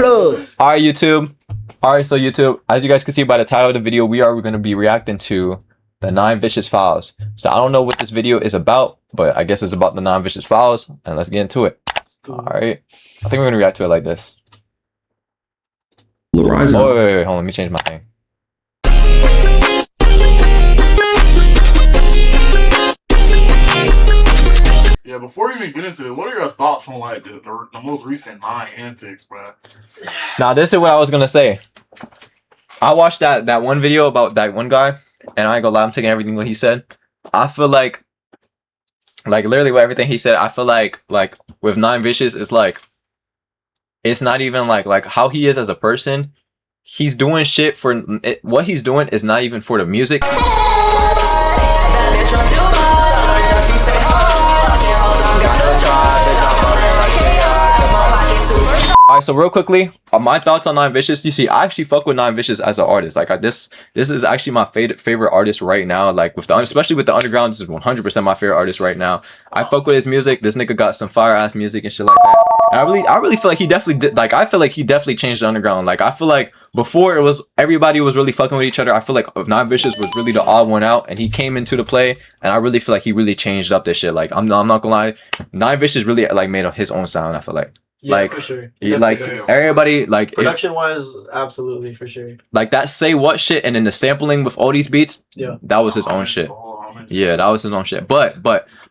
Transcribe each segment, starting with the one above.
plug. All right, YouTube. All right, so YouTube, as you guys can see by the title of the video, we're going to be reacting to the 9 Vicious Files. So I don't know what this video is about, but I guess it's about the 9 Vicious Files, and let's get into it. All right. I think we're going to react to it like this. Oh, wait, hold on. Let me change my thing. Yeah, before we even get into it, what are your thoughts on like the most recent 9 antics, bro? Now, this is what I was gonna say. I watched that one video about that one guy, and I ain't gonna lie, I'm taking everything what he said. I feel like literally with everything he said, I feel like with 9 Vicious, it's like it's not even like how he is as a person. He's doing shit for what he's doing is not even for the music. Alright, so real quickly, my thoughts on 9 Vicious. You see, I actually fuck with 9 Vicious as an artist. Like this is actually my favorite artist right now. Like especially with the underground, this is 100% my favorite artist right now. I fuck with his music. This nigga got some fire ass music and shit like that. And I really feel like he definitely did. Like I feel like he definitely changed the underground. Like I feel like before it was everybody was really fucking with each other. I feel like 9 Vicious was really the odd one out, and he came into the play, and I really feel like he really changed up this shit. Like I'm not gonna lie, 9 Vicious really like made his own sound. I feel like. Yeah, like for sure. Like everybody like production wise, absolutely for sure. Like that Say What shit, and then the sampling with all these beats, yeah, that was his own shit. Yeah, that was his own shit. But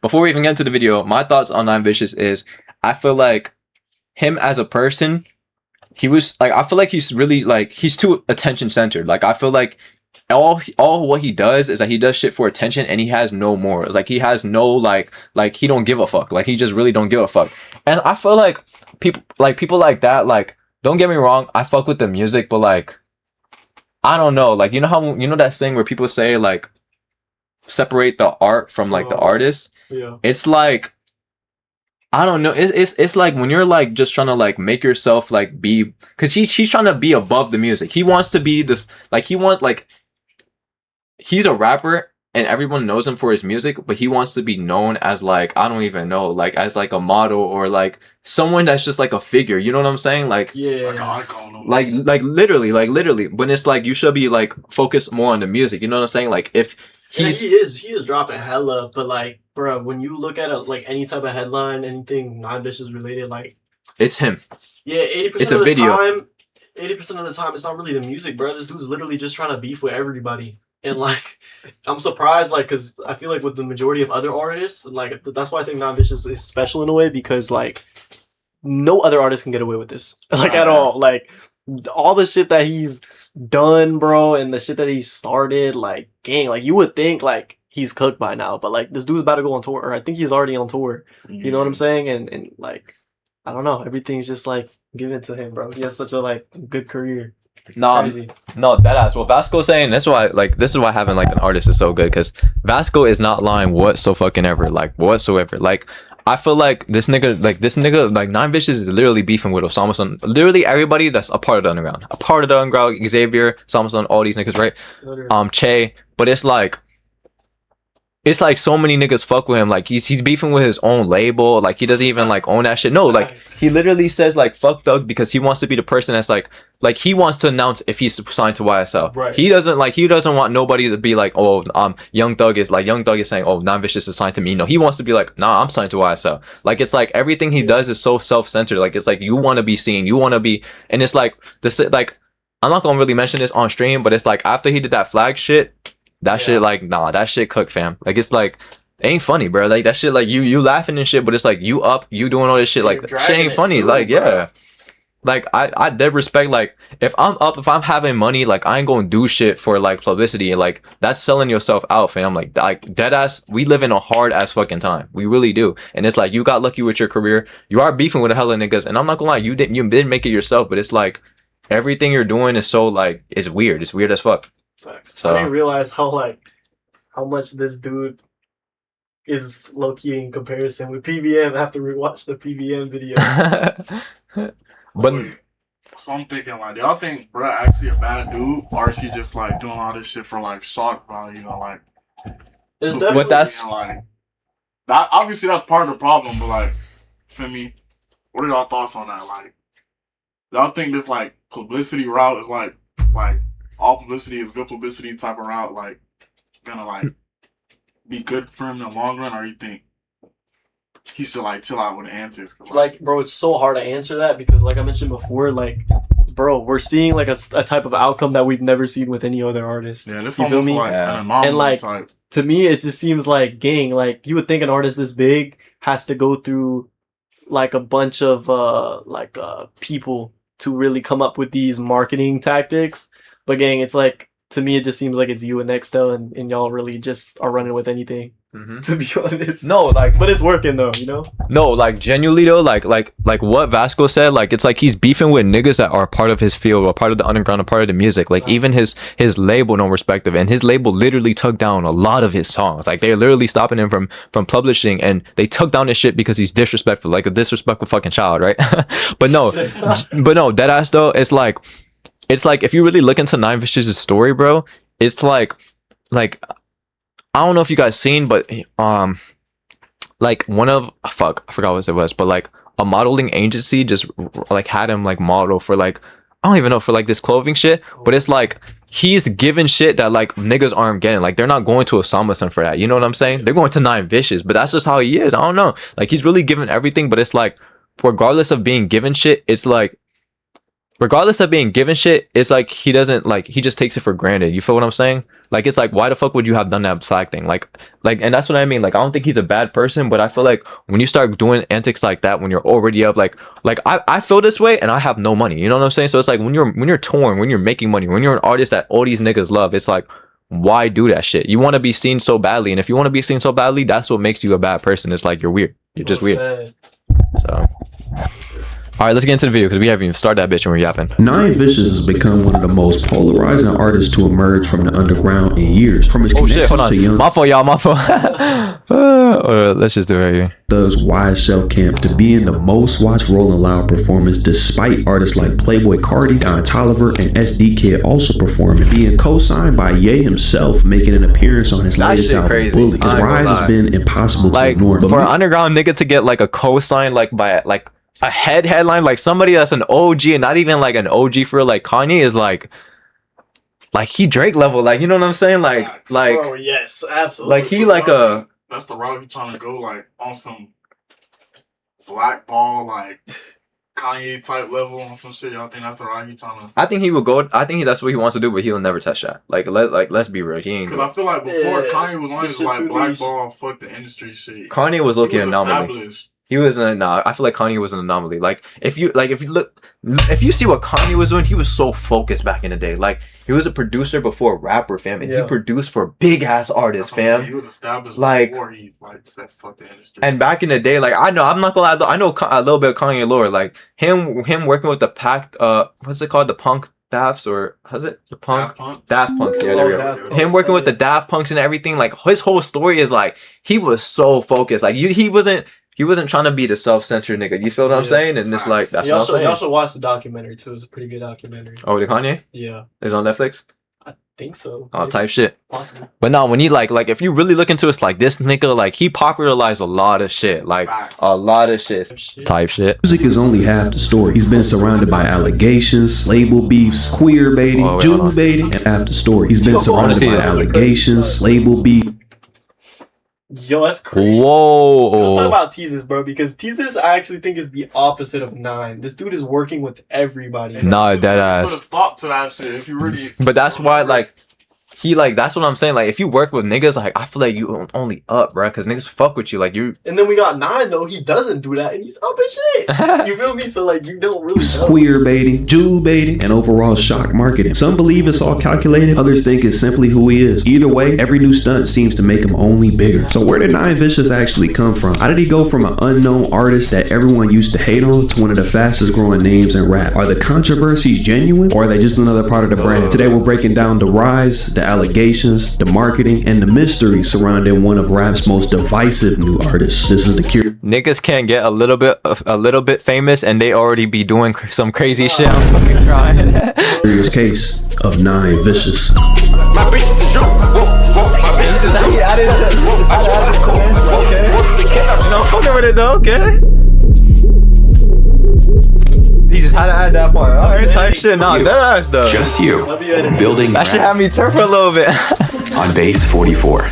before we even get into the video, my thoughts on 9 Vicious is I feel like him as a person, he was like I feel like he's really like he's too attention centered. Like I feel like all what he does is that he does shit for attention, and he has no morals. Like he has no like he don't give a fuck. Like he just really don't give a fuck. And I feel like people like that, like, don't get me wrong, I fuck with the music, but like I don't know, like you know that saying where people say like separate the art from like the artist. Yeah, it's like I don't know, it's like when you're like just trying to like make yourself like be, because he's trying to be above the music. He wants to be this like he's a rapper and everyone knows him for his music, but he wants to be known as like, I don't even know, like as like a model or like someone that's just like a figure. You know what I'm saying? Like, yeah, like literally. But it's like you should be like focused more on the music. You know what I'm saying? Like if he is dropping hella, but like, bro, when you look at like any type of headline, anything 9 Vicious related, like it's him. Yeah, 80% of the time, 80% of the time, it's not really the music, bro. This dude's literally just trying to beef with everybody. And like, I'm surprised, like, because I feel like with the majority of other artists, like, that's why I think 9 Vicious is special in a way, because like, no other artist can get away with this, like, at all. Like, all the shit that he's done, bro, and the shit that he started, like, gang, like, you would think like he's cooked by now, but like, this dude's about to go on tour, or I think he's already on tour. You know what I'm saying? And like, I don't know, everything's just like given to him, bro. He has such a like good career. No, that ass. Well, Vasco's saying this is why having like an artist is so good, because Vasco is not lying whatsoever. Like I feel like this nigga, like 9 Vicious is literally beefing with Osama Son. Literally everybody that's a part of the underground, Xavier, Osama Son, all these niggas, right? Che, but it's like so many niggas fuck with him. Like he's beefing with his own label. Like he doesn't even like own that shit. No, like he literally says like fuck Thug because he wants to be the person that's like he wants to announce if he's signed to YSL. Right. He doesn't want nobody to be like, oh, Young Thug is saying, oh, 9 Vicious is signed to me. No, he wants to be like, nah, I'm signed to YSL. Like it's like everything he does is so self-centered. Like it's like you want to be seen, you want to be, and it's like this like I'm not gonna really mention this on stream, but it's like after he did that flag shit. That shit, like, nah, that shit cooked, fam. Like, it's like, it ain't funny, bro. Like, that shit, like, you laughing and shit, but it's like, you doing all this shit, like, shit ain't funny. Too, like, yeah. Bro. Like, I dead respect, like, if I'm having money, like, I ain't gonna do shit for, like, publicity. Like, that's selling yourself out, fam. Like, dead ass, we live in a hard ass fucking time. We really do. And it's like, you got lucky with your career. You are beefing with a hella niggas. And I'm not gonna lie, you didn't make it yourself, but it's like, everything you're doing is so, like, it's weird. It's weird as fuck. Facts. So I didn't realize how much this dude is low key in comparison with PBM. I have to rewatch the PBM video. But so I'm thinking like, do y'all think Brett actually a bad dude, or is he just like doing all this shit for like shock value? You know, like there's definitely like that. Obviously, that's part of the problem. But like, for me, what are y'all thoughts on that? Like, y'all think this like publicity route is like all publicity is good publicity type of route, like gonna like be good for him in the long run, or you think he should like chill out with the antics? Cause, Like, bro, it's so hard to answer that because, like I mentioned before, like, bro, we're seeing like a type of outcome that we've never seen with any other artist. yeah, this You feel almost me? like Yeah. an anomaly And, like, type. To me, it just seems like, gang, like, you would think an artist this big has to go through like a bunch of people to really come up with these marketing tactics. But gang, it's like, to me, it just seems like it's you and Nextel, and y'all really just are running with anything. Mhm. To be honest, No, like but it's working though, you know. no, like genuinely though, like what Vasco said, like it's like he's beefing with niggas that are part of his field or part of the underground or part of the music. Like even his label don't respect him, and his label literally took down a lot of his songs. Like they're literally stopping him from publishing, and they took down his shit because he's disrespectful, like a disrespectful fucking child, right? but no, dead ass though, it's like if you really look into Nine Vicious' story, bro, it's like I don't know if you guys seen, but like one of I forgot what it was, but like a modeling agency just like had him like model for like I don't even know for like this clothing shit, but it's like he's given shit that like niggas aren't getting. Like they're not going to Osama Sun for that. You know what I'm saying? They're going to Nine Vicious, but that's just how he is. I don't know. Like he's really given everything, but it's like regardless of being given shit, it's like he doesn't like he just takes it for granted. You feel what I'm saying? Like it's like why the fuck would you have done that flag thing? Like and that's what I mean. Like I don't think he's a bad person, but I feel like when you start doing antics like that when you're already up, like I feel this way and I have no money. You know what I'm saying? So it's like when you're torn, when you're making money, when you're an artist that all these niggas love, it's like why do that shit? You want to be seen so badly, and if you want to be seen so badly, that's what makes you a bad person. It's like you're weird. You're just weird. Sad. So. All right, let's get into the video because we haven't even started that bitch and we're yapping. Nine Vicious has become one of the most polarizing artists to emerge from the underground in years. From his Oh shit, hold connections to on. Young My fault, y'all, my fault. Let's just do it right here. Thug's YSL Camp to being the most watched Rolling Loud performance despite artists like Playboy Cardi, Don Toliver, and SD Kid also performing. Being co-signed by Ye himself, making an appearance on his That latest shit album, crazy. Bully. His I ain't gonna rise lie. has been impossible to Like, ignore. But for an underground nigga to get like a co-sign like by like a headline, like somebody that's an OG and not even like an OG for like Kanye is like he Drake level, like you know what I'm saying? Like Bro, yes, absolutely. like he like a That's the route he's trying to go, like on some blackball, like Kanye type level on some shit. Y'all think that's the route he's trying to? I think he would go. I think that's what he wants to do, but he'll never touch that. Let's be real. He ain't. Because I feel like before Yeah, Kanye was on this his shit like too blackball, fuck the industry shit. Kanye was He looking was anomaly. established. He was I feel like Kanye was an anomaly. Like if you see what Kanye was doing, he was so focused back in the day. Like he was a producer before a rapper, fam, and he Yeah. produced for big ass artists, That's what I'm saying. fam. He was established Like- before he like said fuck the industry. And back in the day, like I know, I'm not gonna lie, I know a little bit of Kanye lore. Like him working with the Pact, what's it called, the Punk Daffs, or how's it the Punk? Daft Punks, yeah, there we go. Daft- Him working with the Daft Punks and everything, like his whole story is like he was so focused. Like he wasn't trying to be the self-centered nigga. You feel what I'm Yeah. saying? And it's like that's y'all what I'm should, saying. y'all should watch the documentary too. It's a pretty good documentary. Oh, the Kanye Yeah, is on Netflix. I think so. Oh, Maybe. type shit. Possibly. But no, when he like if you really look into it, it's like this nigga, like he popularized a lot of shit, like Facts. a lot of shit, Shit. type shit. music is only half the story. He's been surrounded by allegations, label beefs, queer baiting, Oh, wait, Jew hold on. baiting, and half the story. He's been Yo, I surrounded wanna see by this. allegations, label beef. Yo, that's crazy. Let's talk Whoa. about Teezus, bro, because Teezus I actually think is the opposite of Nine. This dude is working with everybody. Nah, dead Put a ass. stop to that shit if you really. But that's why, like, he like that's what I'm saying. Like, if you work with niggas, like I feel like you only up, bro, because niggas fuck with you. Like you. And then we got Nine though. He doesn't do that, and he's up as shit. You feel me? So like, you don't really know. Queer baiting, Jew baiting, and overall shock marketing. Some believe it's all calculated, others think it's simply who he is. Either way, every new stunt seems to make him only bigger. So where did Nine Vicious actually come from? How did he go from an unknown artist that everyone used to hate on to one of the fastest growing names in rap? Are the controversies genuine, or are they just another part of the brand? Today we're breaking down the rise, the allegations, the marketing, and the mystery surrounding one of rap's most divisive new artists. This is the Niggas can't get a little bit famous and they already be doing some crazy shit. I'm fucking crying. curious case of Nine Vicious. My bitch is a Jew. My bitch is a Jew. No, fucking with it though. Okay. just had to add that part. Alright, type shit. Nah, You. that ass though. Just you. Love you, Eddie. Building That shit had me turn for a little bit. on base 44.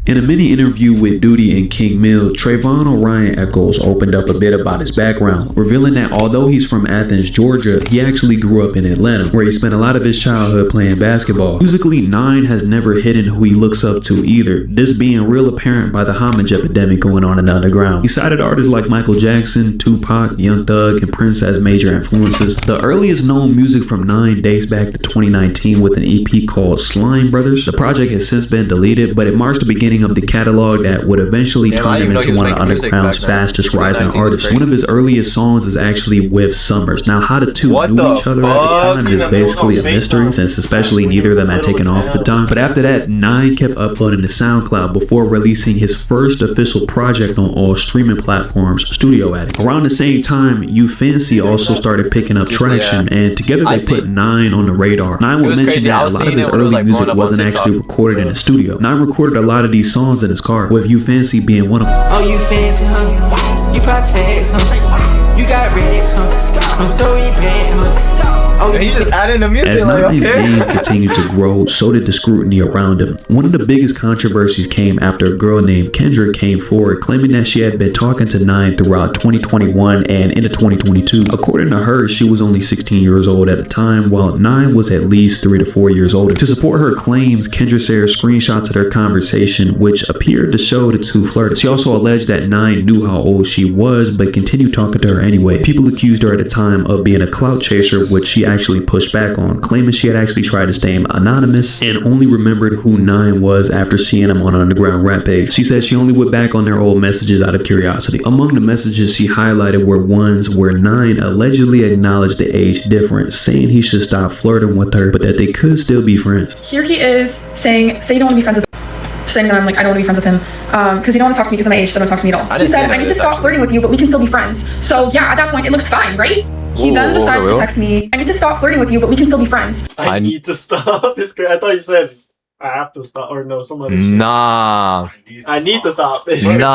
In a mini interview with Duty and King Mill, Trayvon Orion Echols opened up a bit about his background, revealing that although he's from Athens, Georgia, he actually grew up in Atlanta, where he spent a lot of his childhood playing basketball. Musically, Nine has never hidden who he looks up to either, this being real apparent by the homage epidemic going on in the underground. He cited artists like Michael Jackson, Tupac, Young Thug, and Prince as major influences. The earliest known music from Nine dates back to 2019 with an EP called Slime Brothers. The project has since been deleted, but it marks the beginning of the catalog that would eventually Damn, I turn didn't him know he into was one of the making music underground's back then. fastest rising 2019 is artists. crazy. One of his earliest songs is actually with Summers. Now, how the two What knew the each other at the fuck? time is basically a mystery, since especially neither of them had taken off at the time. But after that, Nine kept uploading to SoundCloud before releasing his first official project on all streaming platforms, Studio Addict. Around the same time, You Fancy also started picking up traction, and together I they see. put Nine on the radar. Nine It will was mention crazy. I that a was lot of seeing his it when it was, early like, music growing up on wasn't TikTok. actually recorded in the studio. Nine recorded a lot of these songs in his car, with You Fancy being one of them. Oh, you fancy, huh? You protect, huh? You got rings, huh? I'm throwing back, huh? Oh, He just added the music. As Like, Nine's okay. name continued to grow, so did the scrutiny around him. One of the biggest controversies came after a girl named Kendra came forward, claiming that she had been talking to Nine throughout 2021 and into 2022. According to her, she was only 16 years old at the time, while Nine was at least 3 to 4 years older. To support her claims, Kendra shared screenshots of their conversation, which appeared to show the two flirted. She also alleged that Nine knew how old she was, but continued talking to her anyway. People accused her at the time of being a clout chaser, which she actually pushed back on, claiming she had actually tried to stay anonymous and only remembered who Nine was after seeing him on an underground rap page. She said she only went back on their old messages out of curiosity. Among the messages she highlighted were ones where Nine allegedly acknowledged the age difference, saying he should stop flirting with her, but that they could still be friends. Here he is saying, say you don't want to be friends with him. Saying that I'm like, I don't want to be friends with him because he don't want to talk to me because of my age, so don't talk to me at all. He didn't said, see I need to this, stop actually. flirting with you, but we can still be friends. So yeah, at that point, it looks fine, right? He then decides to text me, I need to stop flirting with you, but we can still be friends. I need to stop. This guy, I thought you said I have to stop, or no, some other shit. Nah, I need to stop. nah, I don't That's why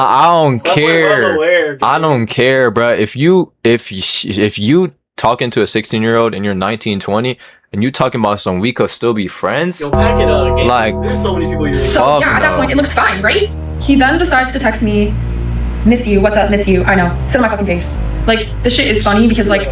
I'm care. aware, dude. I don't care, bro. If you talking to a 16-year-old and you're 19, 20, and you talking about some we could still be friends, Yo, pack it up. Again. Like- There's so many people you're So Fuck yeah, at that no. point, it looks fine, right? He then decides to text me, miss you, what's up, miss you, I know, sit on my fucking face. Like, the shit is funny because like,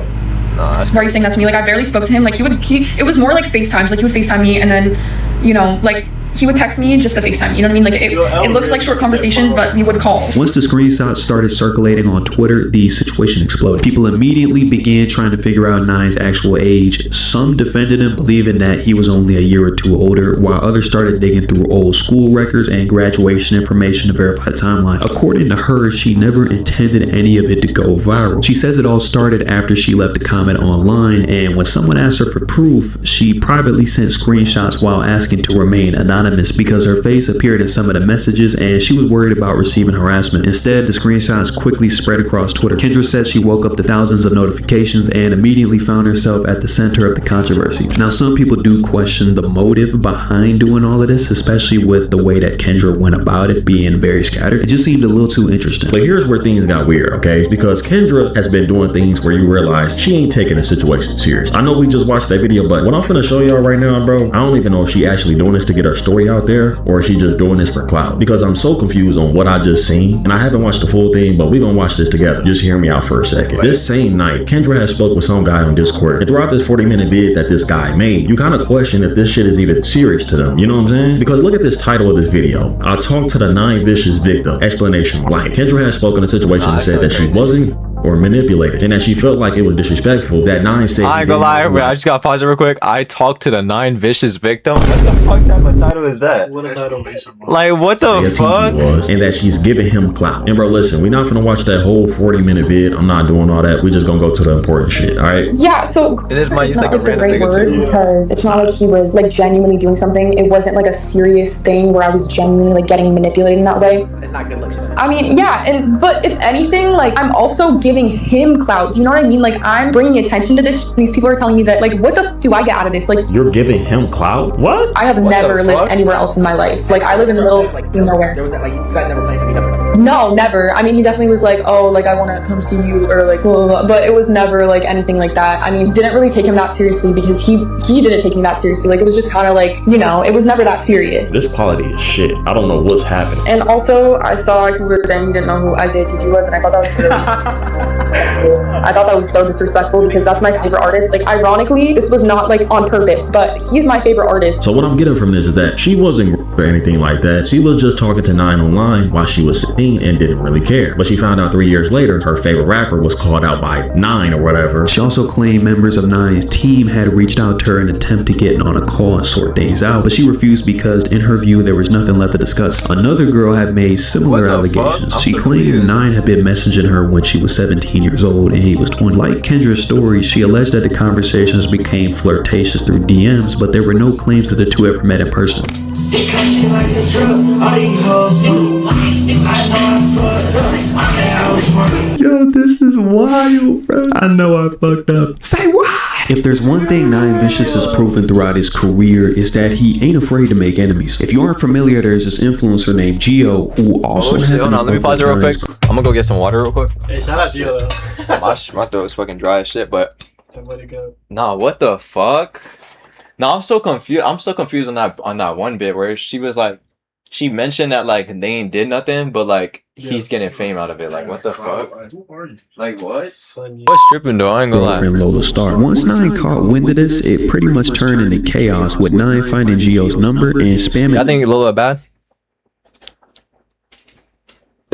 nah, that's why are you saying that to me? Like, I barely spoke to him. Like, it was more like FaceTimes. Like, he would FaceTime me and then, you know, like, he would text me just to FaceTime. You know what I mean? Like, it looks like short conversations, but we would call. Once the screenshots started circulating on Twitter, the situation exploded. People immediately began trying to figure out Nine's actual age. Some defended him, believing that he was only a year or two older, while others started digging through old school records and graduation information to verify the timeline. According to her, she never intended any of it to go viral. She says it all started after she left a comment online, and when someone asked her for proof, she privately sent screenshots while asking to remain anonymous because her face appeared in some of the messages and she was worried about receiving harassment. Instead, the screenshots quickly spread across Twitter. Kendra said she woke up to thousands of notifications and immediately found herself at the center of the controversy. Now, some people do question the motive behind doing all of this, especially with the way that Kendra went about it being very scattered. It just seemed a little too interesting. But here's where things got weird, okay? Because Kendra has been doing things where you realize she ain't taking the situation serious. I know we just watched that video, but what I'm finna show y'all right now, bro, I don't even know if she actually doing this to get her story out there or is she just doing this for clout. Because I'm so confused on what I just seen, and I haven't watched the full thing, but we gonna watch this together. Just hear me out for a second. This same night, Kendra has spoke with some guy on Discord, and throughout this 40-minute vid that this guy made, you kind of question if this shit is even serious to them. You know what I'm saying? Because look at this title of this video. I talked to the 9 vicious victim. Explanation. Like, Kendra has spoken a situation and said that she wasn't or manipulated and that she felt like it was disrespectful that 9 said I he ain't gonna lie, didn't bro. I just gotta pause it real quick. I talked to the 9 vicious victim. What the fuck type of title is that? What a title. Like, what the say a fuck? TV was, and that she's giving him clout. And bro, listen, we're not gonna watch that whole 40-minute vid. I'm not doing all that. We're just gonna go to the important shit, all right? Yeah, so It is my- it's it's not like a like the random right thing, word too. because it's not like he was like genuinely doing something. It wasn't like a serious thing where I was genuinely like getting manipulated in that way. It's not good looks. I mean, yeah, but if anything, like I'm also giving him clout. Do you know what I mean? Like I'm bringing attention to this. These people are telling me that like, what the f- do I get out of this? Like You're giving him clout? What? I have What never the lived fuck? anywhere else in my life. Like I live in the middle of Like nowhere. there was that like you guys never planned to meet up. No, never. I mean, he definitely was like, oh, like, I want to come see you, or like, blah, blah, blah. But it was never like anything like that. I mean, didn't really take him that seriously because he didn't take me that seriously. Like, it was just kind of like, you know, it was never that serious. This quality is shit. I don't know what's happening. And also, I saw he was saying he didn't know who Isaiah TG was, and I thought that was really I thought that was so disrespectful because that's my favorite artist. Like, ironically, this was not like on purpose, but he's my favorite artist. So what I'm getting from this is that she wasn't or anything like that. She was just talking to Nine online while she was 16 and didn't really care. But she found out 3 years later her favorite rapper was called out by Nine or whatever. She also claimed members of Nine's team had reached out to her in an attempt to get on a call and sort things out, but she refused because in her view there was nothing left to discuss. Another girl had made similar allegations. She claimed Nine had been messaging her when she was 17 years old and he was 20. Like Kendra's story, she alleged that the conversations became flirtatious through DMs, but there were no claims that the two ever met in person. Yo, this is wild, bro. I know I fucked up. Say what? If there's one thing Nine Vicious has proven throughout his career is that he ain't afraid to make enemies. If you aren't familiar, there's this influencer named Geo who also hold on, let me pause it real quick. I'm gonna go get some water real quick. Hey, shout out Gio though. my throat's fucking dry as shit, but Way to go. nah, what the fuck? Nah, I'm so confused. I'm so confused on that one bit where she was like, she mentioned that like they ain't did nothing, but like he's getting fame out of it. Like what the fuck? Who are you? Like what? What's tripping though? I ain't gonna lie. Girlfriend Lola Star. Once Nine caught wind of this, it pretty much turned into chaos with Nine finding Geo's number and spamming. I think Lola bad.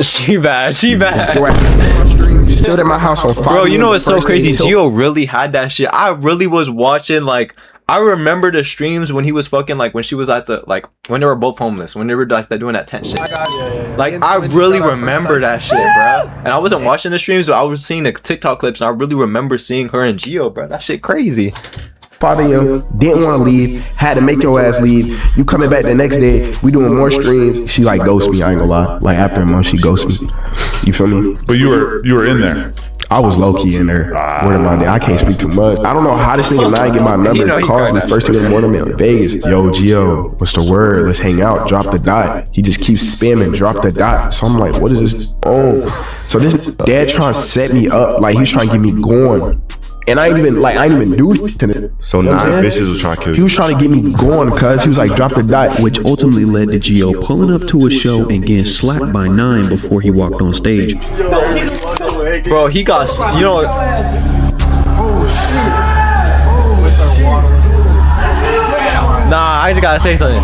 She bad. She bad. Stood at my house on fire. Bro, you know what's so crazy? Geo really had that shit. I really was watching like. I remember the streams when he was fucking like when she was at the like when they were both homeless when they were like doing that tent shit. Like I really remember that shit, bro. And I wasn't watching the streams, but I was seeing the TikTok clips, and I really remember seeing her and Geo, bro. That shit crazy. Father, you didn't want to leave, had to make your ass leave. You coming back the next day, we doing more streams. She like ghost me, I ain't gonna lie. Like after a month, she ghost me. You feel me? But you were in there. I was low key in there. Word of my name. I can't speak too much. I don't know how this nigga Nine get my number. He calls me first thing in the morning. I'm in Vegas. Yo, Geo, what's the word? Let's hang out. Drop the dot. He just keeps spamming. Drop the dot. So I'm like, what is this? Oh, so this dad trying to set me up. Like he's trying to get me going. And I ain't even do it to it. So Nine Vicious was trying to kill you. He was trying to get me going cuz he was like drop the dot. Which ultimately led to Geo pulling up to a show and getting slapped by Nine before he walked on stage. Bro, he got, you know. Nah, I just gotta say something.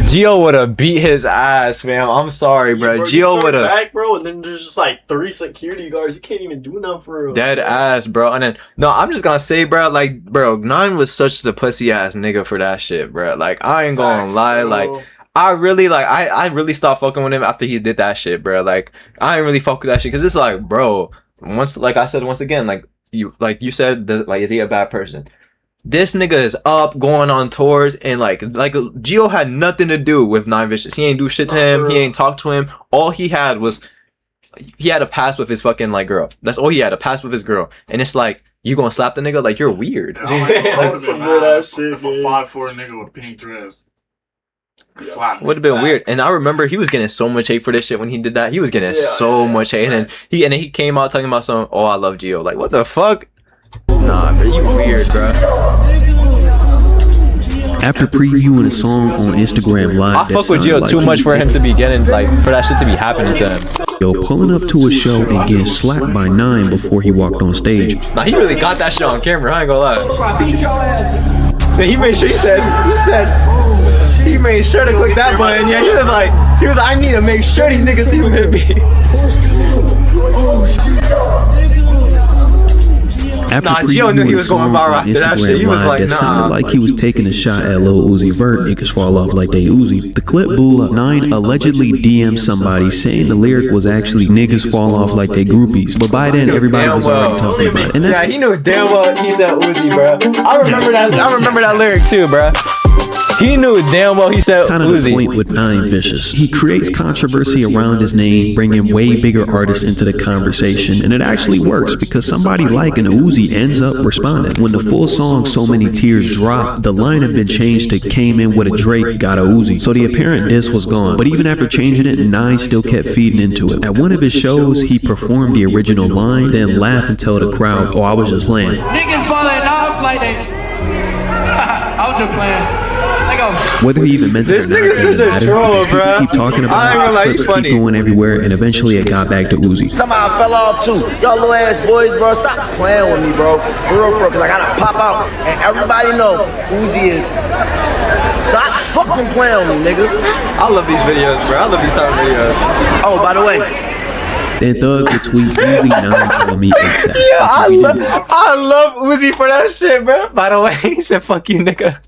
Geo would have beat his ass, fam. I'm sorry, bro. Geo would have. Back, bro, and then there's just like 3 security guards. You can't even do nothing for real. Dead ass, bro. And then, no, I'm just gonna say, bro, like, bro, Nine was such the pussy ass nigga for that shit, bro. Like, I ain't gonna lie, like. I really stopped fucking with him after he did that shit, bro. Like, I ain't really fuck with that shit because it's like, bro, like I said once again, like you said, like, is he a bad person? This nigga is up, going on tours, and like Geo had nothing to do with Nine Vicious. He ain't do shit to him. He ain't talk to him. All he had was he had a pass with his fucking like girl. That's all he had, a pass with his girl. And it's like, you gonna slap the nigga? Like, you're weird. That's some good ass shit. If a 5'4" nigga with a pink dress. Would have been weird. And I remember he was getting so much hate for this shit when he did that. He was getting so much hate. And then he came out talking about some, oh, I love Geo. Like, what the fuck? Nah, bro, you weird, bro. After previewing a song on Instagram Live, I fuck with Geo too much for him to be getting, like, for that shit to be happening to him. Yo, pulling up to a show and getting slapped by Nine before he walked on stage. Nah, he really got that shit on camera. I ain't gonna lie. He made sure he made sure to click that button. Yeah, he was like, I need to make sure these niggas see who hit me. After Geo knew he was going viral after that shit. He was like, it sounded like he was taking a shot at Lil Uzi Vert. Niggas fall off like they Uzi. The clip blew up. Nine allegedly DM'd somebody saying the lyric was actually niggas fall off like they groupies. But by then, everybody was already talking about it. And yeah, he knew damn well he said Uzi, bro. I remember that lyric too, bro. He knew damn well he said Kind of the Uzi. point with Nine Vicious. He creates controversy around his name, bringing way bigger artists into the conversation, and it actually works because somebody like an Uzi ends up responding. When the full song So Many Tears dropped, the line had been changed to Came In With A Drake, Got A Uzi, so the apparent diss was gone. But even after changing it, Nine still kept feeding into it. At one of his shows, he performed the original line, then laughed and tell the crowd, "Oh, I was just playing." Niggas falling off like they. I was just playing. Whether he even meant it This or not, nigga's it such a doesn't matter troll, because people bruh. keep talking I ain't about gonna it, lie, clips he's keep funny. going everywhere, and eventually it got back to Uzi. Somehow I fell off too. Y'all little ass boys, bro, stop playing with me, bro. For real, cause I gotta pop out. And everybody know Uzi is. Stop fucking playing with me, nigga. I love these videos, bro. I love these type of videos. Oh, by the way. Then Thug would tweet Uzi 9 calling me ASAP. Yeah, I love Uzi for that shit, bro. By the way, he said, "Fuck you, nigga."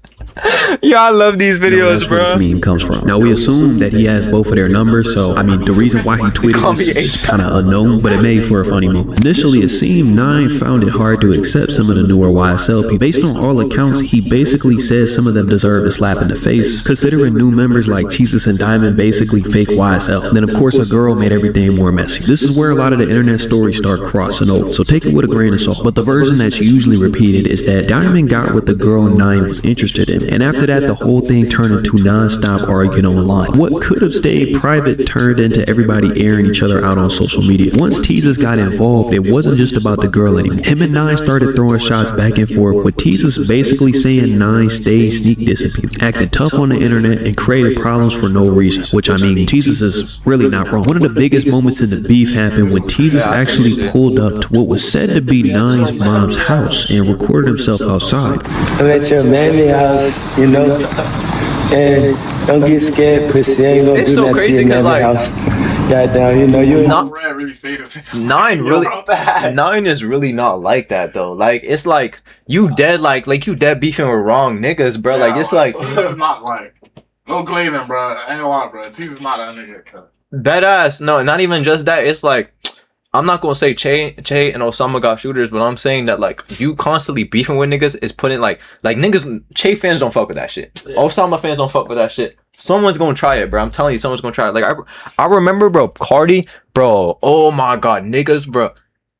Yeah, I love these videos, That's where bro. this meme comes from. Now we assume that he has both of their numbers, so I mean the reason why he tweeted this is kind of unknown, but it made for a funny moment. Initially, it seemed Nine found it hard to accept some of the newer YSL people. Based on all accounts, he basically says some of them deserve a slap in the face, considering new members like Jesus and Diamond basically fake YSL. Then of course a girl made everything more messy. This is where a lot of the internet stories start crossing over, so take it with a grain of salt. But the version that's usually repeated is that Diamond got with the girl Nine was interested in, and after that the whole thing turned into non-stop arguing online. What could have stayed private turned into everybody airing each other out on social media. Once Teezus got involved, it wasn't just about the girl anymore. Him and Nine started throwing shots back and forth, with Teezus basically saying Nine stayed sneak dissing people, acted tough on the internet, and created problems for no reason, which I mean, Teezus is really not wrong. One of the biggest moments in the beef happened when Teezus actually pulled up to what was said to be Nine's mom's house and recorded himself outside. I'm at your mammy house, you know, and don't get scared, pussy. I ain't gonna It's do so that crazy to your 'cause, mammy like, house. Goddamn, you know, you Not- Red really say this. Nine is really not like that though. Like it's like you dead like you dead beefing with wrong niggas, bro. Like it's like It's not like no glazing, bro. I ain't gonna lie, bro. T's is not that nigga. Cause that ass. No, not even just that. It's like I'm not gonna say Che and Osama got shooters, but I'm saying that like you constantly beefing with niggas is putting like niggas. Che fans don't fuck with that shit. Yeah. Osama fans don't fuck with that shit. Someone's gonna try it, bro. I'm telling you, someone's gonna try it. Like I remember, bro, Cardi, bro. Oh my god, niggas, bro.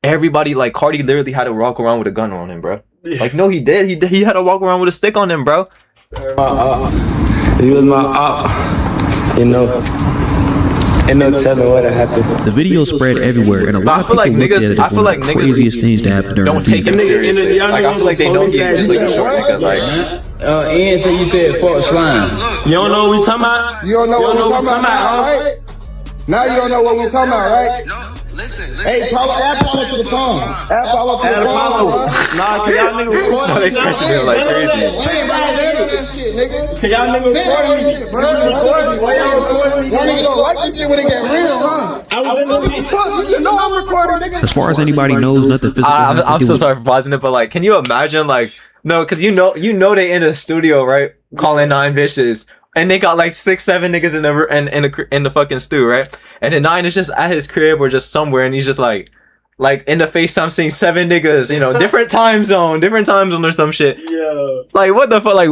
Everybody like Cardi literally had to walk around with a gun on him, bro. Yeah. Like no, he did. He had to walk around with a stick on him, bro. He was my op, you know. Ain't no telling what happened. The video spread everywhere, and a lot I of feel people like looked niggas- at it I as feel one like of the niggas craziest things to happen during Don't the take beef. him seriously. Like I feel like they don't get just like a short nigga. Like Ian said you said fuck slime. You don't know what we talking about? You don't know what we're talking about, right? Now you don't know what we're talking about, right? Hey, Paulo, add Paulo to the phone. Add Paulo to the phone. Nah, can y'all niggas record no, they pressing it like crazy. Can y'all niggas record me? Why y'all recording me? Y'all niggas don't like this shit when it get real, huh? You know I'm recording, nigga. As far as anybody knows, nothing physical. happened. I'm It so was sorry for pausing it, but like, can you imagine like no, because you know they in the studio right, calling Nine Vicious. And they got like 6-7 niggas in the fucking stew, right? And then Nine is just at his crib or just somewhere, and he's just like in the FaceTime seeing 7 niggas, you know, different time zone or some shit. Yeah. Like what the fuck, like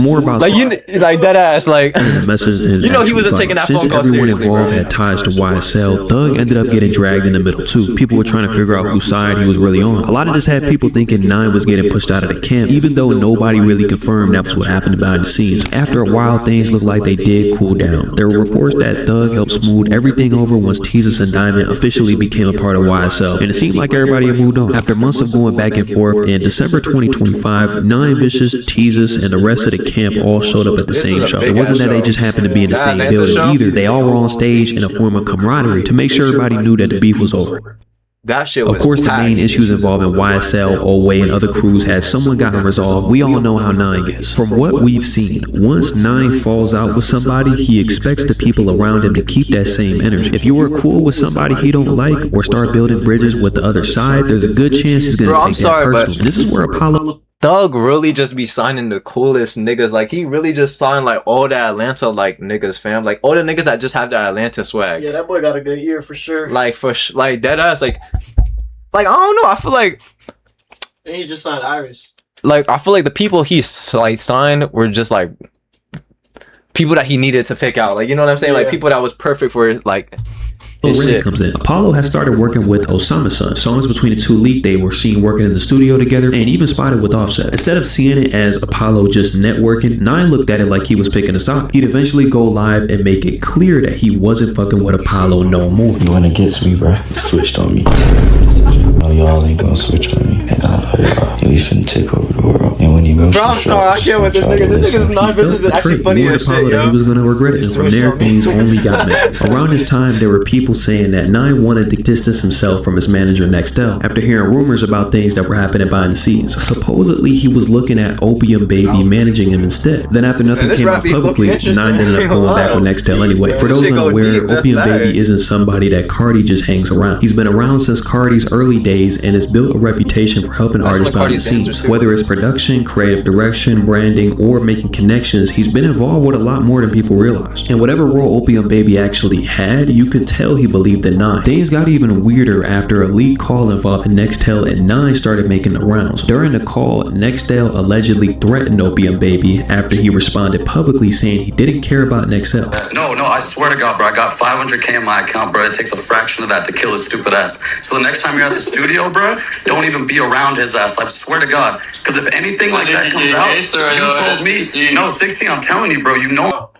more about like you like that ass like the message to his you know he actual wasn't father. taking that Since phone call everyone seriously, involved bro. had ties to YSL, Thug ended up getting dragged in the middle too. People were trying to figure out whose side he was really on. A lot of this had people thinking Nine was getting pushed out of the camp, even though nobody really confirmed that was what happened behind the scenes. After a while, things looked like they did cool down. There were reports that Thug helped smooth everything over once Teezus and Diamond officially became a part of YSL, and it seemed like everybody had moved on. After months of going back and forth, in December 2025, Nine Vicious, Teezus, and the rest of the camp all showed up at the same show. It wasn't that they just happened to be in the same building either. They all were on stage in a form of camaraderie to make sure everybody knew that the beef was over. That shit was Of course, the main packed. issues involving YSL, Oway, and other crews had someone gotten resolved. We all know how Nine gets. From what we've seen, once Nine falls out with somebody, he expects the people around him to keep that same energy. If you are cool with somebody he don't like or start building bridges with the other side, there's a good chance he's gonna Bro, take I'm sorry, that but- personally. This is where Apollo Thug really just be signing the coolest niggas. Like he really just signed like all the Atlanta like niggas, fam. Like all the niggas that just have the Atlanta swag. Yeah, that boy got a good ear for sure. Like like that ass. Like I don't know. I feel like And he just signed Iris. I feel like the people he like signed were just like people that he needed to pick out. Like, you know what I'm saying? Like people that was perfect for like his Red shit. comes in. Apollo has started working with Osama Sun. Songs between the two leaked. They were seen working in the studio together and even spotted with Offset. Instead of seeing it as Apollo just networking, Nine looked at it like he was picking a side. He'd eventually go live and make it clear that he wasn't fucking with Apollo no more. You went against me, bro. You switched on me. No, y'all ain't gonna switch on me. And I love y'all. And we finna take over the world. And when you go, Bro, I'm sorry, I can't with this nigga. This nigga's Nine Vicious is actually funny as shit, Apollo that he yo. was gonna regret it, and from there things only got messy. Around this time, there were people saying that Nine wanted to distance himself from his manager Nextel after hearing rumors about things that were happening behind the scenes. Supposedly, he was looking at Opium Baby managing him instead. Then after nothing this came rap out beef publicly, looking interesting. Nine ended up going back with Nextel anyway. For those Shit go unaware, deep, that's Opium Baby facts. isn't somebody that Cardi just hangs around. He's been around since Cardi's early days and has built a reputation for helping That's artists what behind the Cardi's dancers scenes. do. Whether it's production, creative direction, branding, or making connections, he's been involved with a lot more than people realized. And whatever role Opium Baby actually had, you could tell he believed in Nine. Things got even weirder after a leak call involving Nextel and Nine started making the rounds. During the call, Nextel allegedly threatened Opium Baby after he responded publicly saying he didn't care about Nextel. No, I swear to God, bro, I got 500K in my account, bro. It takes a fraction of that to kill his stupid ass. So the next time you're at the studio, bro, don't even be around his ass. I swear to God. Because if anything like that comes out, you told me. No, 16, I'm telling you, bro, you know.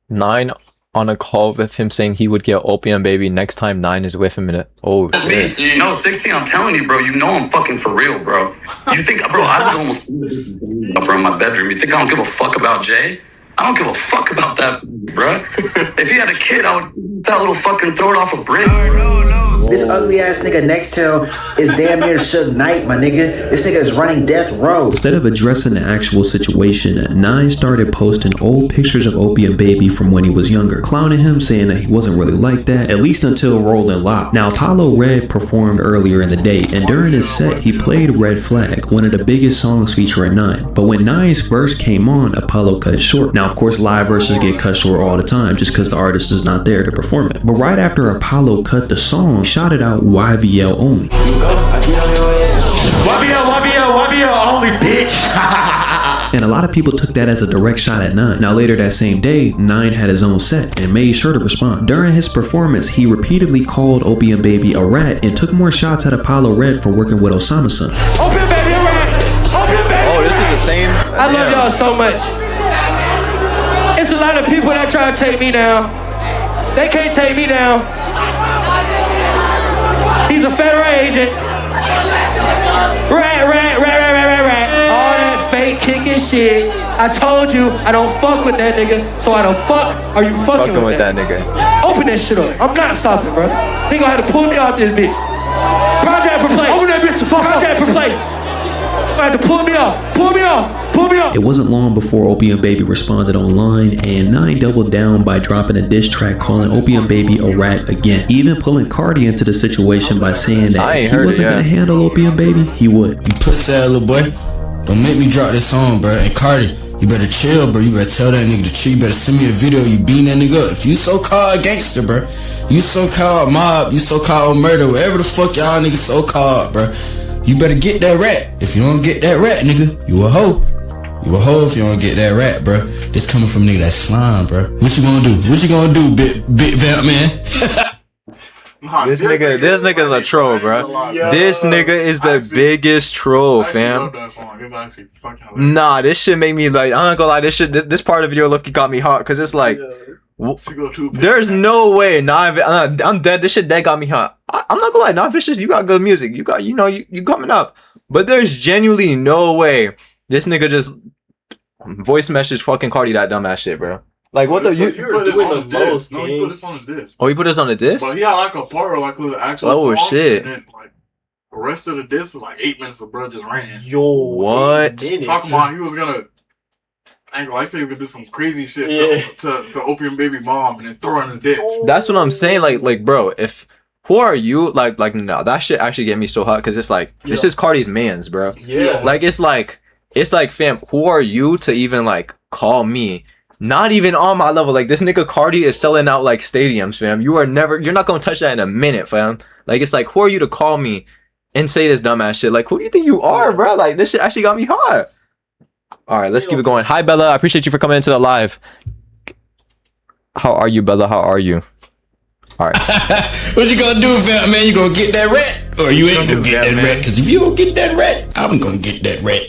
Nine on a call with him saying he would get Opium Baby next time Nine is with him in it. Oh shit. No, 16, I'm telling you, bro, you know I'm fucking for real, bro. You think, bro, I would almost bro, in my bedroom. You think I don't give a fuck about Jay? I don't give a fuck about that, bro. If he had a kid, I would that little fucking throw it off a bridge. This ugly ass nigga Nextel is damn near Suge Knight, my nigga. This nigga is running death row. Instead of addressing the actual situation, Nine started posting old pictures of Opium Baby from when he was younger, clowning him, saying that he wasn't really like that, at least until Rollin' Loud. Now, Apollo Red performed earlier in the day, and during his set, he played Red Flag, one of the biggest songs featuring Nine. But when Nine's verse came on, Apollo cut it short. Now, of course, live verses get cut short all the time just because the artist is not there to perform it. But right after Apollo cut the song, shouted out YBL only. YBL only, bitch. And a lot of people took that as a direct shot at Nine. Now later that same day, Nine had his own set and made sure to respond. During his performance, he repeatedly called Opium Baby a rat and took more shots at Apollo Red for working with Osama Sun. Opium Baby, a rat. Opium Baby. Oh, this is the same. I love y'all so much. It's a lot of people that try to take me down. They can't take me down. He's a federal agent. Rat. All that fake kicking shit. I told you I don't fuck with that nigga. So I don't fuck. Are you fucking with that nigga? Open that shit up. I'm not stopping, bro. He gonna have to pull me off this bitch. Project for play. Open that bitch to fuck. Project for play. Gonna have to pull me off. Pull me off. It wasn't long before Opium Baby responded online, and Nine doubled down by dropping a diss track calling Opium Baby a rat again, even pulling Cardi into the situation by saying that if he wasn't gonna handle Opium Baby, he would. You pussy ass little boy, don't make me drop this song, bro. And Cardi, you better chill, bro. You better tell that nigga to chill. You better send me a video you beating that nigga up. If you so-called gangster, bro, you so-called mob, you so-called murder, whatever the fuck y'all niggas so-called, bro, you better get that rat. If you don't get that rat, nigga, you a hoe. You a hoe if you don't get that rat, bro. This coming from nigga that slime, bro. What you gonna do? What you gonna do, big vamp man? This nigga's a troll, bro. This nigga is the biggest troll, fam. Nah, this shit make me like, I'm not gonna lie, this part of video look got me hot, cause it's like, there's no way. Nah, I'm dead. This shit dead got me hot. I'm not gonna lie, Nine Vicious, you got good music. You got, you coming up, but there's genuinely no way this nigga just voice message fucking Cardi that dumbass shit, bro. Like, what the? He put this on a disc. No, he put this on his disc. Oh, he put this on the disc? But he had like a part of like the actual Oh, song. shit. And then like the rest of the disc was like 8 minutes of bro just ran. Yo, what? Talking about he was gonna, I say he was gonna do some crazy shit to Opium Baby mom and then throw her in the ditch. That's what I'm saying. Like, bro, if who are you? Like, no, that shit actually get me so hot because it's like this is Cardi's man's, bro. Yeah. Like, it's like, fam, who are you to even like call me? Not even on my level. Like, this nigga Cardi is selling out like stadiums, fam. You're not gonna touch that in a minute, fam. Like, it's like, who are you to call me and say this dumbass shit? Like, who do you think you are, bro? Like, this shit actually got me hot. All right, let's keep it going. Hi, Bella. I appreciate you for coming into the live. How are you, Bella? How are you? All right. What you gonna do, fam? Man, you gonna get that rat, or you ain't gonna get that rat? Because if you don't get that rat, I'm gonna get that rat.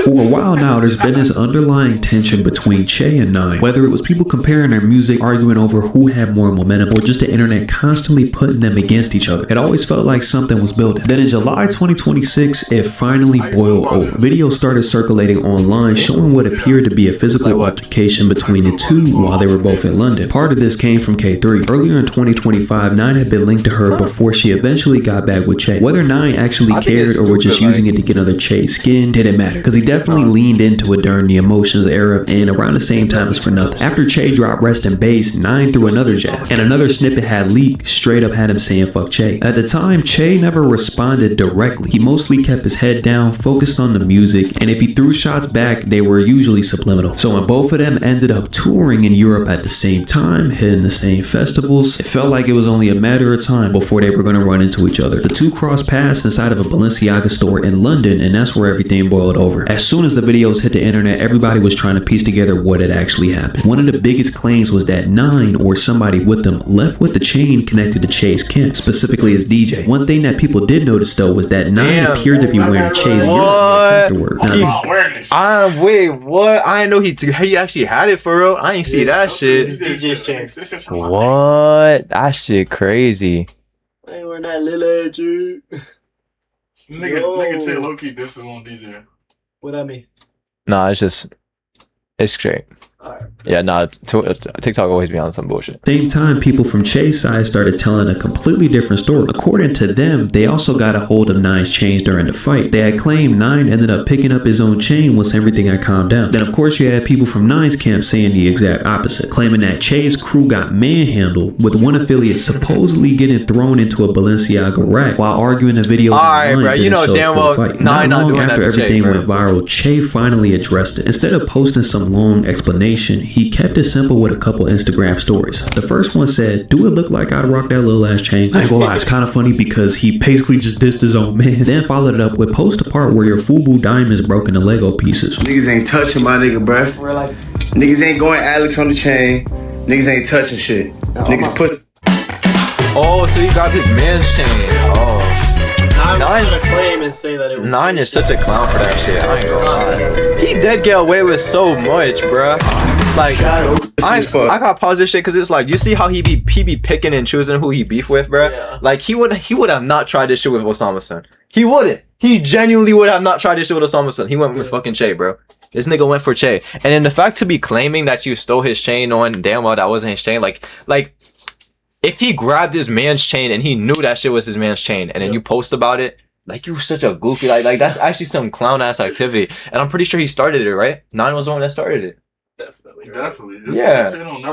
For a while now, there's been this underlying tension between Che and Nine. Whether it was people comparing their music, arguing over who had more momentum, or just the internet constantly putting them against each other, it always felt like something was building. Then in July 2026, it finally boiled over. Videos started circulating online showing what appeared to be a physical altercation between the two while they were both in London. Part of this came from K3. Earlier in 2025, Nine had been linked to her before she eventually got back with Che. Whether Nine actually cared or were just using it to get under Che's skin didn't matter, because he definitely leaned into it during the Emotions era and around the same time as For Nothing. After Che dropped Rest in Bass, Nine threw another jab, and another snippet had leaked, straight up had him saying fuck Che. At the time, Che never responded directly. He mostly kept his head down, focused on the music, and if he threw shots back, they were usually subliminal. So when both of them ended up touring in Europe at the same time, hitting the same festivals, it felt like it was only a matter of time before they were going to run into each other. The two crossed paths inside of a Balenciaga store in London, and that's where everything boiled over. As soon as the videos hit the internet, everybody was trying to piece together what had actually happened. One of the biggest claims was that Nine, or somebody with them, left with the chain connected to Che's kin, specifically his DJ. One thing that people did notice though was that Nine appeared to be wearing Che's afterward. Wait, what? I didn't know he actually had it for real. I ain't see that shit. DJ's chance. What? That shit crazy. I ain't wearing that little dude. Nigga say low key this is on DJ. What I mean? Nah, it's great. Yeah, nah, TikTok always be on some bullshit. Same time, people from Che's side started telling a completely different story. According to them, they also got a hold of Nine's chain during the fight. They had claimed Nine ended up picking up his own chain once everything had calmed down. Then of course you had people from Nine's camp saying the exact opposite, claiming that Che's crew got manhandled, with one affiliate supposedly getting thrown into a Balenciaga rack while arguing the video. Alright, bro, you know damn well Nine not doing that to Che, everything went viral, Che finally addressed it. Instead of posting some long explanation, he kept it simple with a couple Instagram stories. The first one said, "Do it look like I'd rock that little ass chain?" I ain't gonna lie, it's kind of funny because he basically just dissed his own man. Then followed it up with, "Post the part where your FUBU diamonds broke into Lego pieces." Niggas ain't touching my nigga, bruh. Niggas ain't going Alex on the chain. Niggas ain't touching shit. Niggas put. Oh, so he got his man's chain. Oh. Nine to claim and say that it was Nine is such a clown for that shit. I ain't gonna lie. He did get away with so much, bruh. Like, I got pause this shit because it's like, you see how he be picking and choosing who he beef with, bruh. Yeah. Like he would have not tried this shit with Osama Son. He wouldn't. He genuinely would have not tried this shit with Osama Son. He went with fucking Che, bro. This nigga went for Che. And then the fact to be claiming that you stole his chain on damn well that wasn't his chain, like. If he grabbed his man's chain and he knew that shit was his man's chain, and then you post about it, like you such a goofy, like that's actually some clown ass activity. And I'm pretty sure he started it, right? Nine was the one that started it. Definitely. Yeah.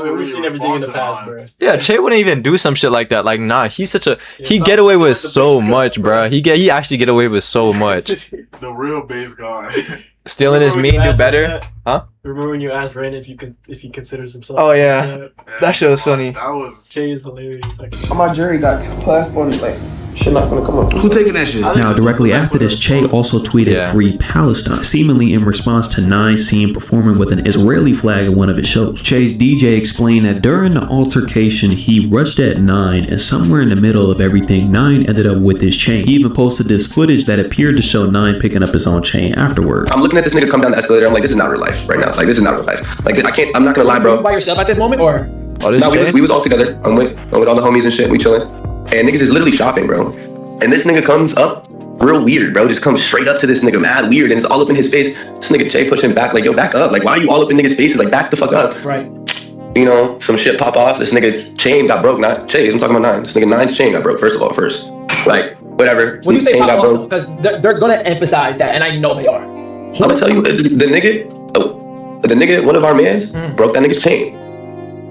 We've seen everything in the past, bro. Yeah, Che wouldn't even do some shit like that. Like, nah, he's such a he get away with so much, bro. He actually get away with so much. The real bass guy. Stealing his mean do better, huh? Remember when you asked Ren if he considers himself? Oh yeah, that shit was funny. That was Che is hilarious. My jury got plus on like shit not gonna come up. Who taking that shit? Now directly after this, Che also tweeted "Free Palestine," seemingly in response to Nine seen performing with an Israeli flag at one of his shows. Che's DJ explained that during the altercation, he rushed at Nine, and somewhere in the middle of everything, Nine ended up with his chain. He even posted this footage that appeared to show Nine picking up his own chain afterward. I'm looking at this nigga come down the escalator. I'm like, this is not real life right now. Like, this is not real life. Like, I'm not gonna lie, bro. By yourself at this moment, or? No, we was all together. I'm with all the homies and shit. We chilling. And niggas is literally shopping, bro. And this nigga comes up real weird, bro. Just comes straight up to this nigga, mad weird, and it's all up in his face. This nigga Che push him back, like, yo, back up. Like, why are you all up in niggas' faces? Like, back the fuck up. Right. You know, some shit pop off. This nigga's chain got broke. Not Che. I'm talking about Nine. This nigga Nine's chain got broke. First. Like, whatever. When you say pop off, because they're gonna emphasize that, and I know they are. I'm gonna tell you, the nigga, one of our mans, broke that nigga's chain.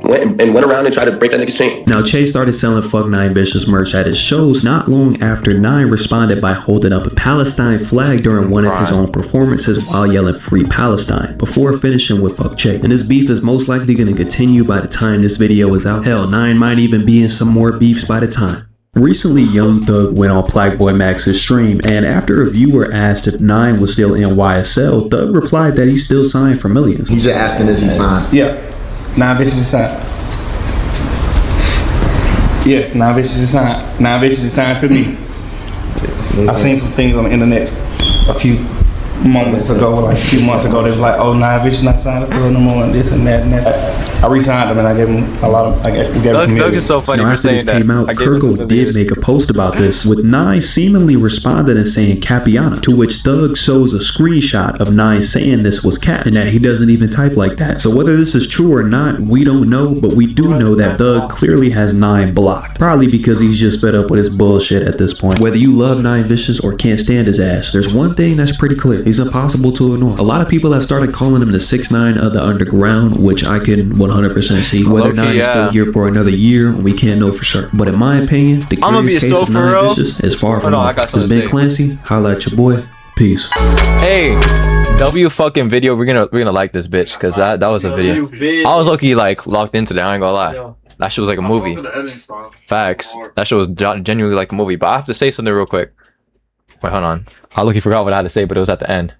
Went around and tried to break that nigga's chain. Now, Che started selling Fuck Nine Vicious merch at his shows not long after Nine responded by holding up a Palestine flag during one of his own performances while yelling "Free Palestine" before finishing with Fuck Che. And this beef is most likely going to continue by the time this video is out. Hell, Nine might even be in some more beefs by the time. Recently, Young Thug went on Blackboy Max's stream, and after a viewer asked if Nine was still in YSL, Thug replied that he's still signed for millions. He's just asking, is he signed? Yeah. Nine Vicious is signed. Yes, Nine Vicious is signed. Nine Vicious is signed to me. I seen some things on the internet a few moments ago, like a few months ago. They was like, "Oh, Nine Vicious not signed up no more," and this and that and that. I re-signed him and I gave him a lot of. Doug is so funny for After saying this that. came out, Kirko did make a post about this, with Nine seemingly responded and saying Capiana, to which Thug shows a screenshot of Nine saying this was Cap and that he doesn't even type like that. So whether this is true or not, we don't know, but we do know that Thug clearly has Nine blocked. Probably because he's just fed up with his bullshit at this point. Whether you love Nine Vicious or can't stand his ass, there's one thing that's pretty clear. He's impossible to ignore. A lot of people have started calling him the 6ix9ine of the underground, which I can 100% see. Whether Nine is still here for another year, we can't know for sure. But in my opinion, the curious case of Nine Vicious is far from over. It's Ben Clancy. Holla at your boy. Peace. Hey, W fucking video. We're gonna like this bitch because that was a video. I was lucky like locked into that. I ain't gonna lie. That shit was like a movie. Facts. That shit was genuinely like a movie. But I have to say something real quick. Wait, hold on. I lucky forgot what I had to say, but it was at the end.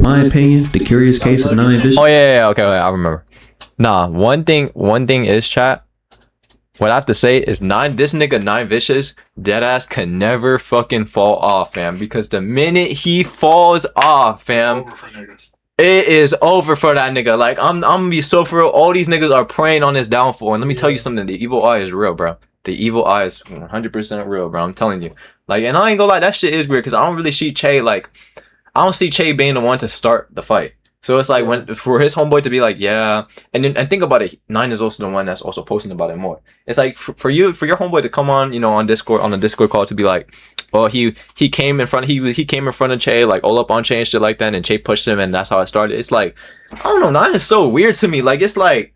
My opinion, the curious case of Nine Vicious. Oh yeah. Okay, I remember. Nah, one thing is, chat. What I have to say is this nigga Nine Vicious, deadass can never fucking fall off, fam. Because the minute he falls off, fam, it is over for that nigga. Like I'm gonna be so for real. All these niggas are preying on his downfall. And let me tell you something, the evil eye is real, bro. The evil eye is 100% real, bro. I'm telling you. Like, and I ain't gonna lie, that shit is weird because I don't really see Che like, I don't see Che being the one to start the fight. So it's like when for his homeboy to be like, yeah, and then and think about it, Nine is also the one that's also posting about it more. It's like for your homeboy to come on, on Discord, on the Discord call to be like, well, he came in front of Che, like all up on Che and shit like that, and Che pushed him, and that's how it started. It's like, I don't know, Nine is so weird to me. Like it's like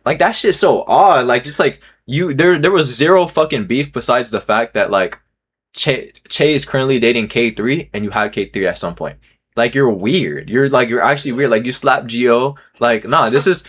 that shit's so odd. Like it's like there was zero fucking beef besides the fact that like Che is currently dating K3 and you had K3 at some point. Like you're weird. You're actually weird. Like you slap Gio. Like nah, this is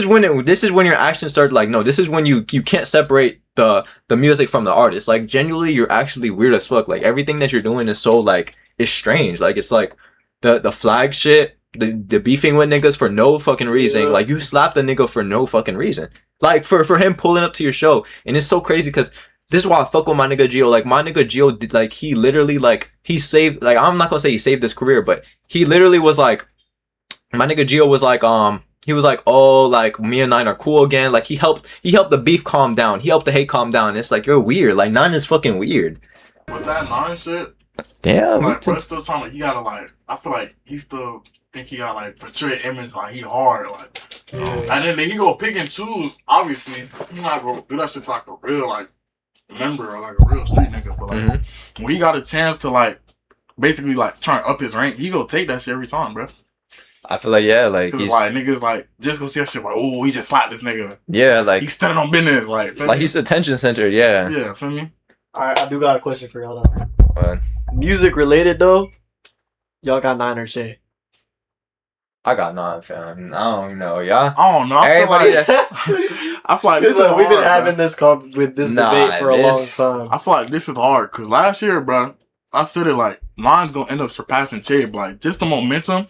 when your actions start. Like no, this is when you can't separate the music from the artist. Like genuinely, you're actually weird as fuck. Like everything that you're doing is so like it's strange. Like it's like the flag shit, the beefing with niggas for no fucking reason. Yeah. Like you slapped the nigga for no fucking reason. Like for him pulling up to your show, and it's so crazy because. This is why I fuck with my nigga Gio. Like my nigga Gio did, like he literally like he saved, like I'm not gonna say he saved his career, but he literally was like, my nigga Gio was like he was like, oh, like me and Nine are cool again. Like he helped the beef calm down. He helped the hate calm down. And it's like you're weird. Like Nine is fucking weird. With that Nine shit, damn. Like bro, still trying to. He gotta like. I feel like he still think he got like portray image like he hard like. And then he go pick and choose. Obviously, he not gonna do that shit for like a real like. Member or like a real street nigga, but like when he got a chance to like basically like try and up his rank, he go take that shit every time, bro. I feel like like he's like niggas like just go see that shit like oh he just slapped this nigga. Yeah, like he's standing on business like he's attention centered. Yeah, feel me? Alright, I do got a question for y'all though. Music related though, y'all got Nine or Che? I got Nine, fam. I don't know, y'all. I don't know. I feel like this is hard. We've been having this debate for a long time. I feel like this is hard because last year, bro, I said it like Nine's gonna end up surpassing Che. But like just the momentum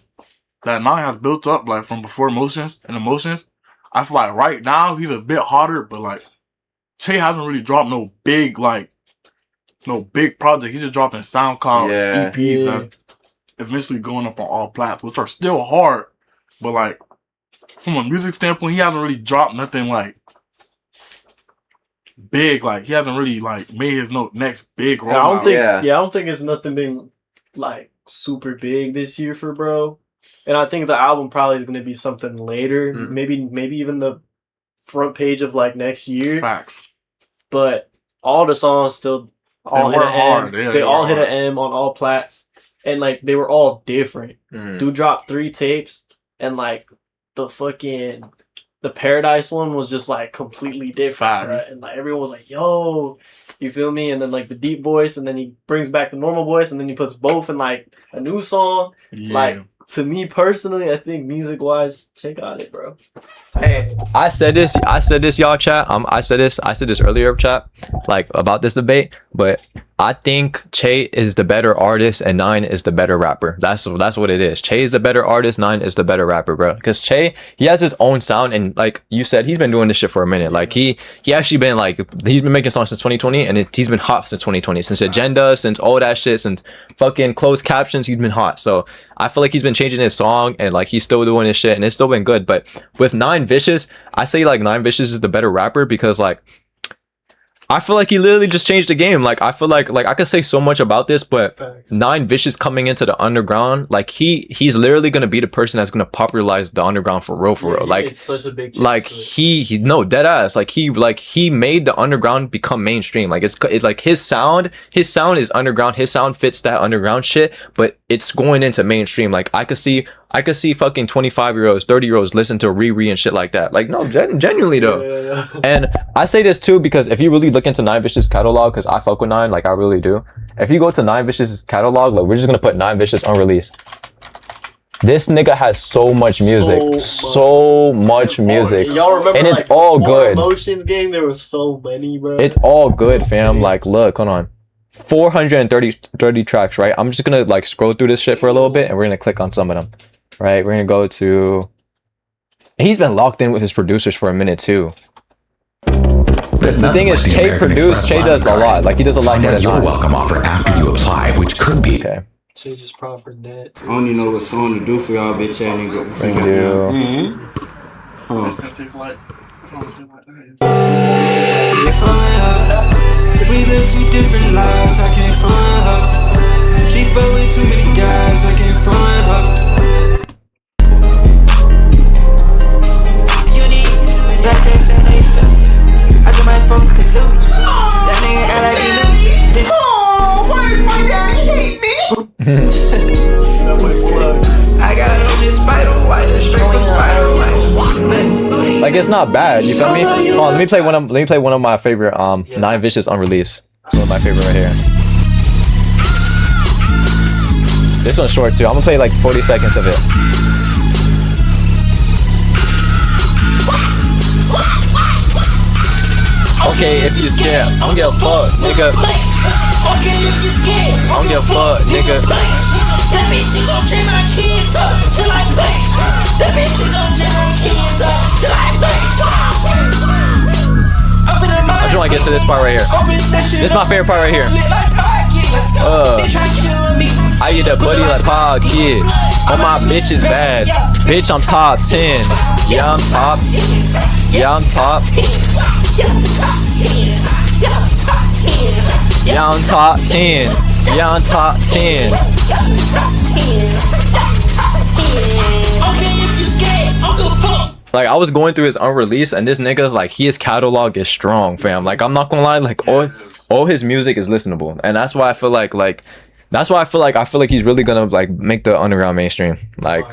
that Nine has built up, like from before Emotions. I feel like right now he's a bit harder, but like Che hasn't really dropped no big project. He's just dropping SoundCloud EPs that's eventually going up on all platforms, which are still hard, but like from a music standpoint, he hasn't really dropped nothing like big. Like he hasn't really like made his next big rollout. I don't think it's nothing been like super big this year for bro. And I think the album probably is going to be something later, maybe even the front page of like next year. Facts. But all the songs still all hit an M. They all hit an M on all plats. And like they were all different. Dude dropped 3 tapes, and like the Paradise one was just like completely different. Right? And like everyone was like, "Yo," you feel me? And then like the deep voice, and then he brings back the normal voice, and then he puts both in like a new song. Yeah. Like to me personally, I think music wise, check out it, bro. Hey, I said this, y'all chat. I said this earlier, chat, like about this debate, but. I think Che is the better artist and Nine is the better rapper. That's what it is. Che is the better artist, Nine is the better rapper, bro. Because Che, he has his own sound, and like you said, he's been doing this shit for a minute. Like he actually been like, he's been making songs since 2020, and he's been hot since 2020, since Agenda, since all that shit, since fucking closed captions, he's been hot. So I feel like he's been changing his song, and like he's still doing his shit, and it's still been good. But with Nine Vicious, I say like Nine Vicious is the better rapper because like, I feel like he literally just changed the game. Like I feel like I could say so much about this, but Facts. Nine Vicious coming into the underground, like he's literally gonna be the person that's gonna popularize the underground for real. Like it's such a big like he no dead ass. Like he made the underground become mainstream. Like it's like his sound is underground. His sound fits that underground shit, but it's going into mainstream. Like I could see fucking 25-year-olds, 30-year-olds listen to Riri and shit like that. Like no, genuinely though. Yeah. And I say this too because if you really look into Nine Vicious catalog, because I fuck with Nine, like I really do. If you go to Nine Vicious catalog, like we're just gonna put Nine Vicious unreleased. This nigga has so much music, so much music, Y'all remember, and it's like, all before good. Emotions game, there was so many, bro. It's all good, fam. Like, look, hold on. 430 tracks, right? I'm just gonna like scroll through this shit for a little bit, and we're gonna click on some of them, right? We're gonna go to. He's been locked in with his producers for a minute too. The thing is, Che produced. Che does a lot. Like he does a lot more than your Nine. welcome offer after you apply, which could be. Okay. She just proffered that. I don't even know what song to do for y'all, bitch ass nigga. Thank you. It's gonna taste like. It's gonna taste like that. We live two different lives, I can't find her. She fuck with too many guys, I can't find her. Black ass and they suck. I got my phone kazoo. That nigga act like he knew. Oh, why does my daddy hate me? I got on this spider white, straight for spider white. Like it's not bad. You feel me? Hold on, let me play one of my favorite Nine Vicious unreleased. It's one of my favorite right here. This one's short too. I'm gonna play like 40 seconds of it. Okay, if you scared, I don't give a fuck, nigga. Okay, if you scared, I don't give a fuck, nigga. that bitch she gon' tear my kids up till I play. That bitch she gon' tear my kids up till I play. I just wanna get to this part right here. This is my favorite part right here. I eat that buddy like Paul Kid. All my bitches bad. Bitch, I'm top 10. Yeah, I'm top. Yeah, I'm top. Yeah, I'm top 10. Yeah, I'm top 10. Like I was going through his unreleased, and this nigga's like his catalog is strong, fam. Like I'm not gonna lie, like all his music is listenable, and that's why I feel like I feel like he's really gonna like make the underground mainstream. Like